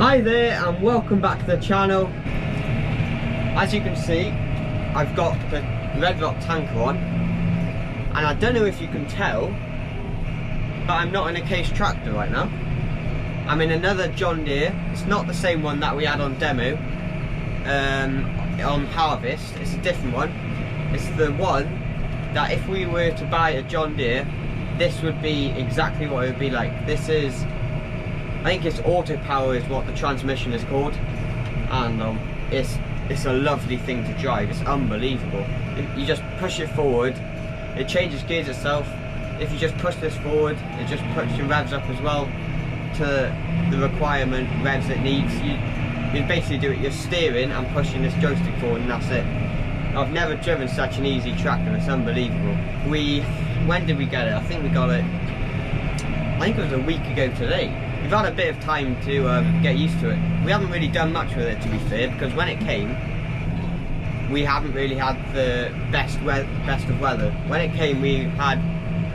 Hi there and welcome back to the channel. As you can see, I've got the Red Rock tanker on, and I don't know if you can tell, but I'm not in a case tractor right now. I'm in another John Deere. It's not the same one that we had on demo on Harvest. It's a different one. It's the one that if we were to buy a John Deere, this would be exactly what it would be like. This is, I think it's auto power is what the transmission is called, and it's a lovely thing to drive. It's unbelievable. You just push it forward, it changes gears itself. If you just push this forward, it just puts your revs up as well to the requirement revs it needs. You basically do it, you're steering and pushing this joystick forward, and that's it. I've never driven such an easy tractor. It's unbelievable. When did we get it? I think we got it, I think it was a week ago today. We've had a bit of time to get used to it. We haven't really done much with it, to be fair, because when it came, we haven't really had the best of weather. When it came, we had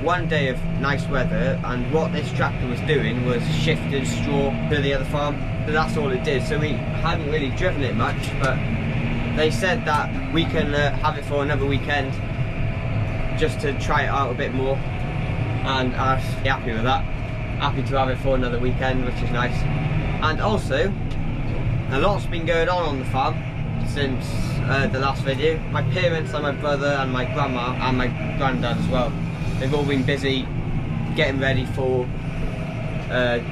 one day of nice weather, and what this tractor was doing was shifting straw to the other farm. So that's all it did. So we hadn't really driven it much, but they said that we can have it for another weekend just to try it out a bit more, and I was happy with that. Happy to have it for another weekend, which is nice. And also, a lot's been going on the farm since the last video. My parents and my brother and my grandma and my granddad as well, they've all been busy getting ready for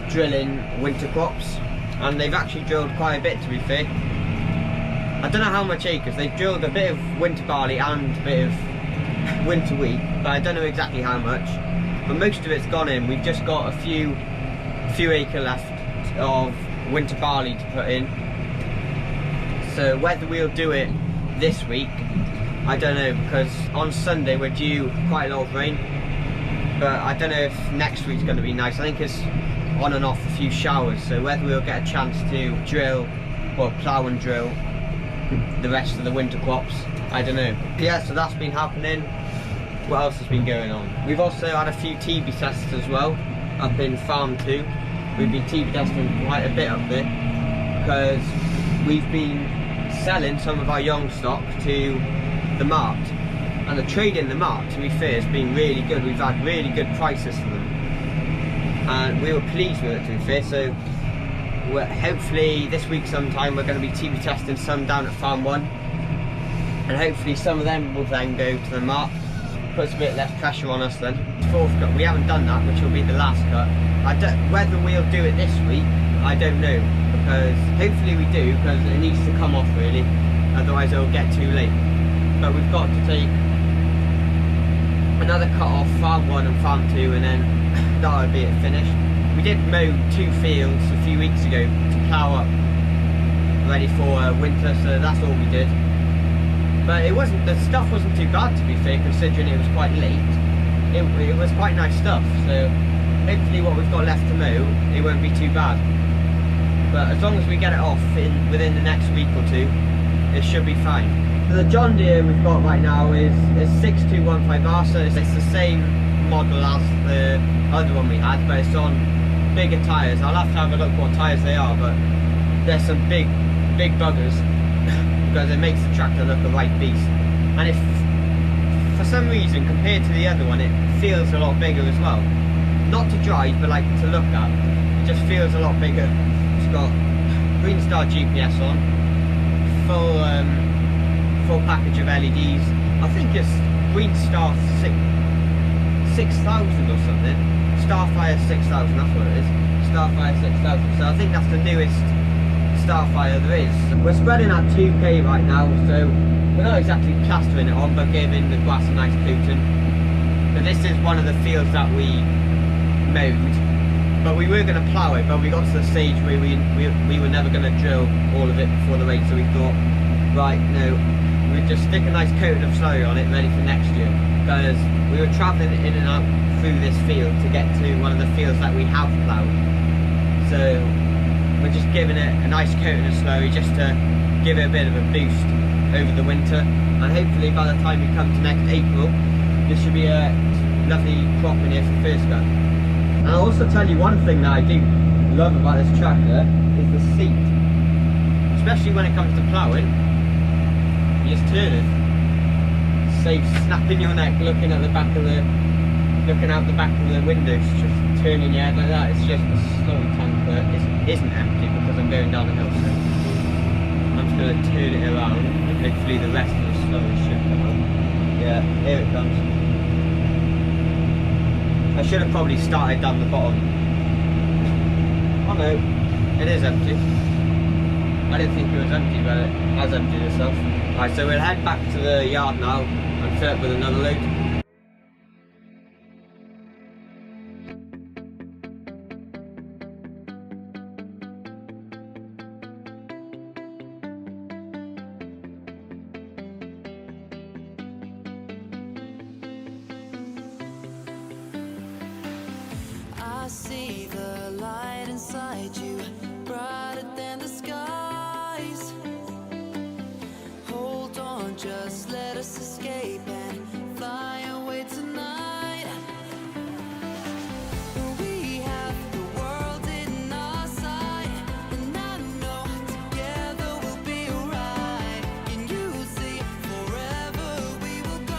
drilling winter crops, and they've actually drilled quite a bit, to be fair. I don't know how much acres. They've drilled a bit of winter barley and a bit of winter wheat, but I don't know exactly how much. But most of it's gone in. We've just got a few acre left of winter barley to put in. So whether we'll do it this week, I don't know, because on Sunday we're due quite a lot of rain. But I don't know if next week's going to be nice. I think it's on and off a few showers. So whether we'll get a chance to drill, or plough and drill the rest of the winter crops, I don't know. Yeah, so that's been happening. What else has been going on? We've also had a few TB tests as well up in farm 2. We've been TB testing quite a bit up there because we've been selling some of our young stock to the mart, and the trade in the mart, to be fair, has been really good. We've had really good prices for them, and we were pleased with it, to be fair. So hopefully this week sometime we're going to be TB testing some down at farm 1, and hopefully some of them will then go to the mart. Puts a bit less pressure on us then. Fourth cut, we haven't done that, which will be the last cut. Whether we'll do it this week, I don't know, because hopefully we do, because it needs to come off really, otherwise it'll get too late. But we've got to take another cut off farm 1 and farm 2, and then that'll be it finished. We did mow 2 fields a few weeks ago to plough up, ready for winter, so that's all we did. But the stuff wasn't too bad, to be fair, considering it was quite late. It was quite nice stuff, so hopefully what we've got left to mow, it won't be too bad. But as long as we get it off within the next week or 2, it should be fine. So the John Deere we've got right now is 6215R, so it's the same model as the other one we had, but it's on bigger tyres. I'll have to have a look what tyres they are, but there's some big buggers, because it makes the tractor look a right beast. And if for some reason compared to the other one it feels a lot bigger as well, not to drive but like to look at, it just feels a lot bigger. It's got Green Star GPS on, full package of LEDs. I think it's Green Star 6000 or something. Starfire 6000, that's what it is. Starfire 6000, so I think that's the newest Starfire there is. We're spreading at 2k right now, so we're not exactly plastering it on, but giving the grass a nice coating. But this is one of the fields that we mowed, but we were going to plough it, but we got to the stage where we were never going to drill all of it before the rain, so we thought, right, no, we'd just stick a nice coating of slurry on it, ready for next year, because we were travelling in and out through this field to get to one of the fields that we have ploughed. So we're just giving it a nice coating of slurry just to give it a bit of a boost over the winter, and hopefully by the time we come to next April, this should be a lovely crop in here for first cut. And I'll also tell you one thing that I do love about this tractor is the seat, especially when it comes to ploughing. You just turn it, saves snapping your neck looking out the back of the windows, just turning your head like that. It's just a slow tanker. It isn't empty because I'm going down the hill, so I'm just going to turn it around and hopefully the rest of the slurry should come out. Yeah, here it comes. I should have probably started down the bottom. Oh no, it is empty. I didn't think it was empty, but it has emptied itself. Right, so we'll head back to the yard now and fill up with another load. I see the light inside you, brighter than the skies. Hold on, just let us escape and fly away tonight. We have the world in our sight, and I know together we'll be alright. Can you see forever we will go?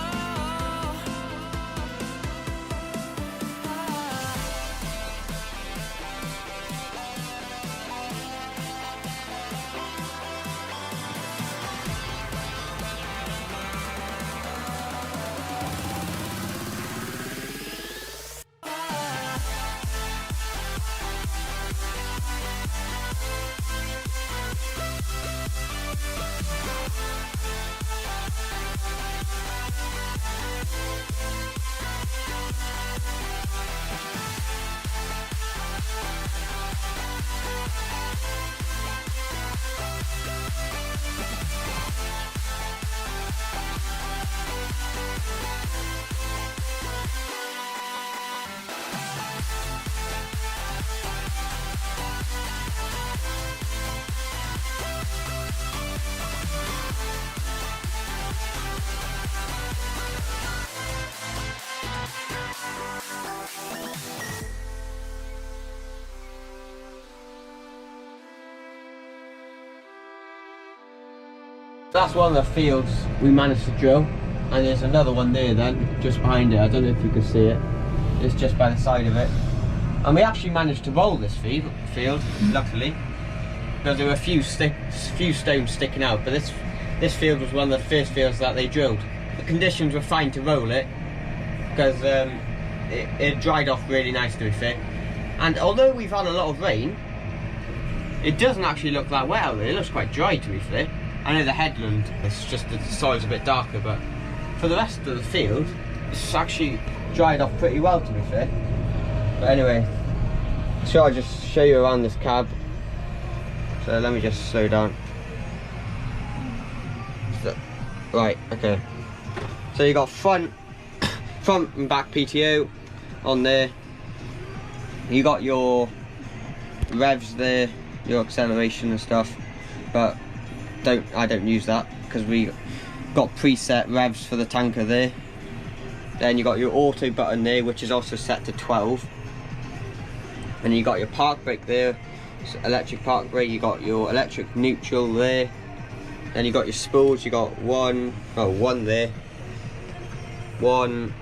That's one of the fields we managed to drill, and there's another one there then, just behind it. I don't know if you can see it. It's just by the side of it. And we actually managed to roll this field, luckily, because there were a few stones sticking out, but this field was one of the first fields that they drilled. The conditions were fine to roll it, because it dried off really nice, to be fair. And although we've had a lot of rain, it doesn't actually look that wet out there. It looks quite dry, to be fair. I know the headland, it's just the soil's a bit darker, but for the rest of the field, it's actually dried off pretty well, to be fair. But anyway, so I'll just show you around this cab. So let me just slow down. So, right, okay. So you got front and back PTO on there. You got your revs there, your acceleration and stuff, but I don't use that because we got preset revs for the tanker there. Then you got your auto button there, which is also set to 12, and you got your park brake there, electric park brake. You got your electric neutral there. Then you got your spools. You got one there, 1,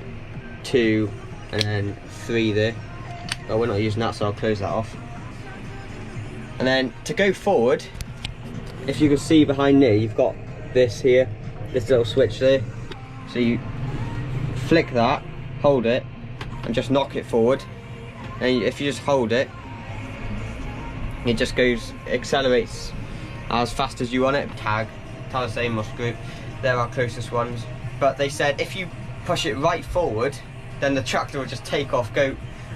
2, and then 3 there. But we're not using that, so I'll close that off. And then to go forward, if you can see behind there, you've got this here, this little switch there. So you flick that, hold it, and just knock it forward. And if you just hold it, it just accelerates as fast as you want it. Tag, Talisay, Musk Group, they're our closest ones. But they said if you push it right forward, then the tractor will just take off, go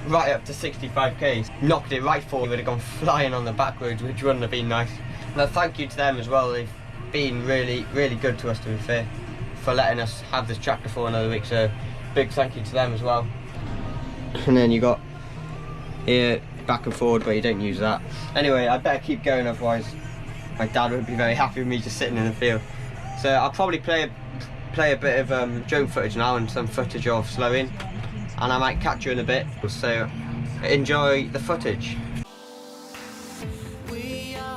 right up to 65 k's. Knocked it right forward, it would have gone flying on the back roads, which wouldn't have been nice. But thank you to them as well. They've been really, really good to us, to be fair, for letting us have this tractor for another week. So big thank you to them as well. And then you got here back and forward, but you don't use that. Anyway, I better keep going, otherwise my dad won't be very happy with me just sitting in the field. So I'll probably play a bit of drone footage now and some footage of slowing, and I might catch you in a bit. So enjoy the footage. We are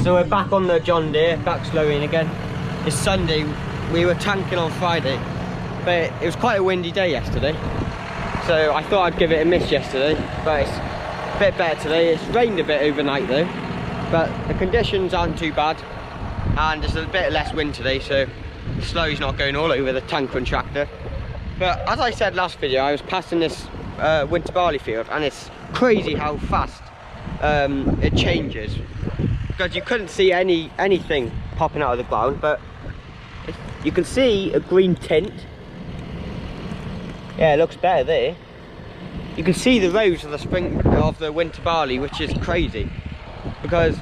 So we're back on the John Deere, back slurrying again. It's Sunday, we were tanking on Friday, but it was quite a windy day yesterday. So I thought I'd give it a miss yesterday, but it's a bit better today. It's rained a bit overnight though, but the conditions aren't too bad. And there's a bit less wind today, so the slurry's not going all over the tanker and tractor. But as I said last video, I was passing this winter barley field, and it's crazy how fast it changes. Because you couldn't see anything popping out of the ground, but you can see a green tint. Yeah, it looks better there. You can see the rows of the winter barley, which is crazy, because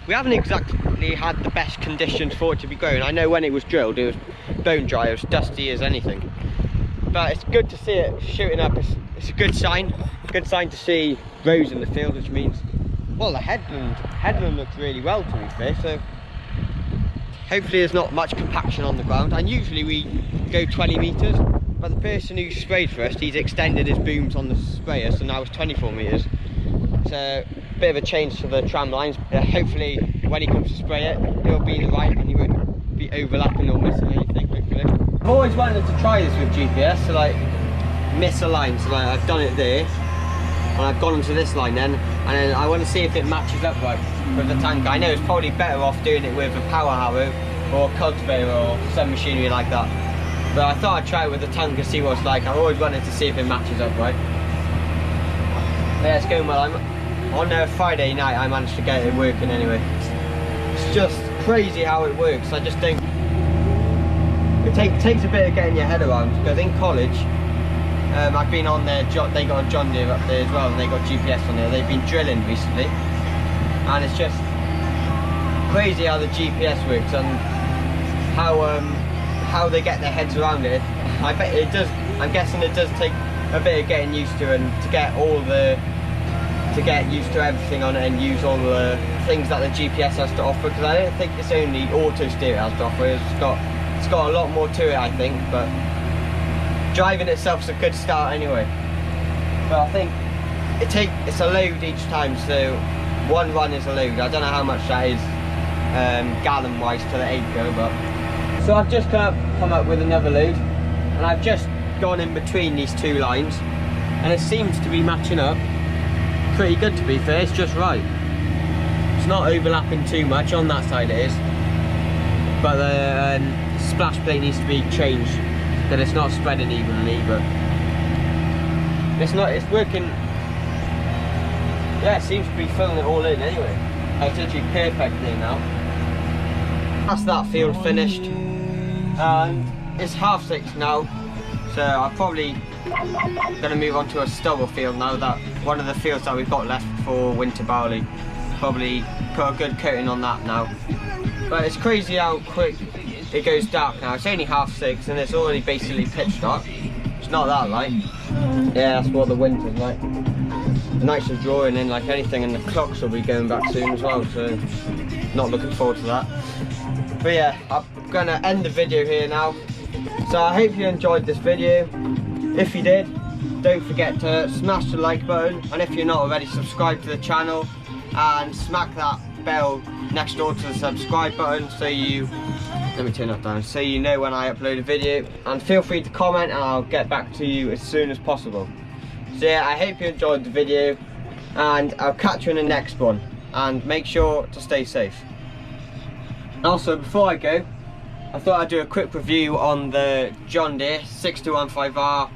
we haven't exactly had the best conditions for it to be growing. I know when it was drilled, it was bone dry, it was dusty as anything. But it's good to see it shooting up. It's a good sign to see rows in the field, which means, well, the headland looks really well, to be fair. So hopefully there's not much compaction on the ground. And usually we go 20 metres, but the person who sprayed for us, he's extended his booms on the sprayer, so now it's 24 metres. So a bit of a change to the tram lines. Hopefully when he comes to spray it, it'll be the right and he won't be overlapping or missing anything, hopefully. I've always wanted to try this with GPS, so like miss a line. So like I've done it there, and I've gone onto this line then, and then I want to see if it matches up right with the tanker. I know it's probably better off doing it with a power harrow or a cultivator or some machinery like that, but I thought I'd try it with the tanker, see what it's like. I've always wanted to see if it matches up right. Yeah, it's going well. On a Friday night I managed to get it working anyway. It's just crazy how it works. I just think it takes a bit of getting your head around, because in college I've been on their they got a John Deere up there as well, and they got GPS on there. They've been drilling recently, and it's just crazy how the GPS works and how they get their heads around it. I bet it does. I'm guessing it does take a bit of getting used to, and to get used to everything on it and use all the things that the GPS has to offer. Because I don't think it's only auto steer it has to offer. It's got a lot more to it, I think. But driving itself's a good start anyway. But I think it's a load each time, so one run is a load. I don't know how much that is gallon wise to the acre, but so I've just come up with another load, and I've just gone in between these two lines, and it seems to be matching up pretty good, to be fair. It's just right. It's not overlapping too much. On that side it is, but the splash plate needs to be changed, that it's not spreading evenly, but it's working. Yeah, it seems to be filling it all in anyway. It's actually perfect there now. That's that field finished, and it's 6:30 now, so I'm probably gonna move on to a stubble field now, that one of the fields that we've got left for winter barley. Probably put a good coating on that now. But it's crazy how quick it goes dark now. It's only 6:30 and it's already basically pitch dark. It's not that light. Yeah, that's what the winter's like. The nights are drawing in like anything, and the clocks will be going back soon as well, so not looking forward to that. But yeah, I'm gonna end the video here now. So I hope you enjoyed this video. If you did, don't forget to smash the like button, and if you're not already, subscribe to the channel and smack that bell next door to the subscribe button, so you, let me turn that down, so you know when I upload a video. And feel free to comment and I'll get back to you as soon as possible. So yeah, I hope you enjoyed the video, and I'll catch you in the next one, and make sure to stay safe. Also, before I go, I thought I'd do a quick review on the John Deere 6215R.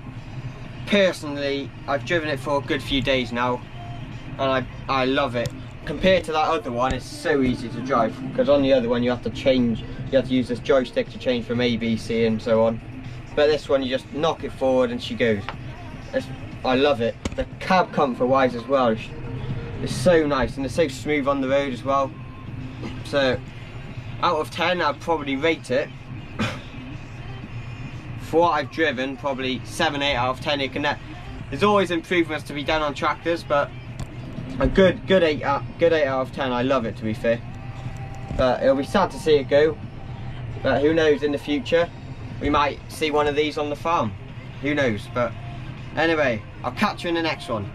Personally, I've driven it for a good few days now, and I love it. Compared to that other one, it's so easy to drive, because on the other one you have to use this joystick to change from A, B, C and so on. But this one, you just knock it forward and she goes. I love it. The cab comfort wise as well, it's so nice, and it's so smooth on the road as well. So out of 10 I'd probably rate it, for what I've driven, probably 7, 8 out of 10. There's always improvements to be done on tractors, but a good 8 out of 10. I love it, to be fair. But it'll be sad to see it go, but who knows, in the future we might see one of these on the farm, who knows. But anyway, I'll catch you in the next one.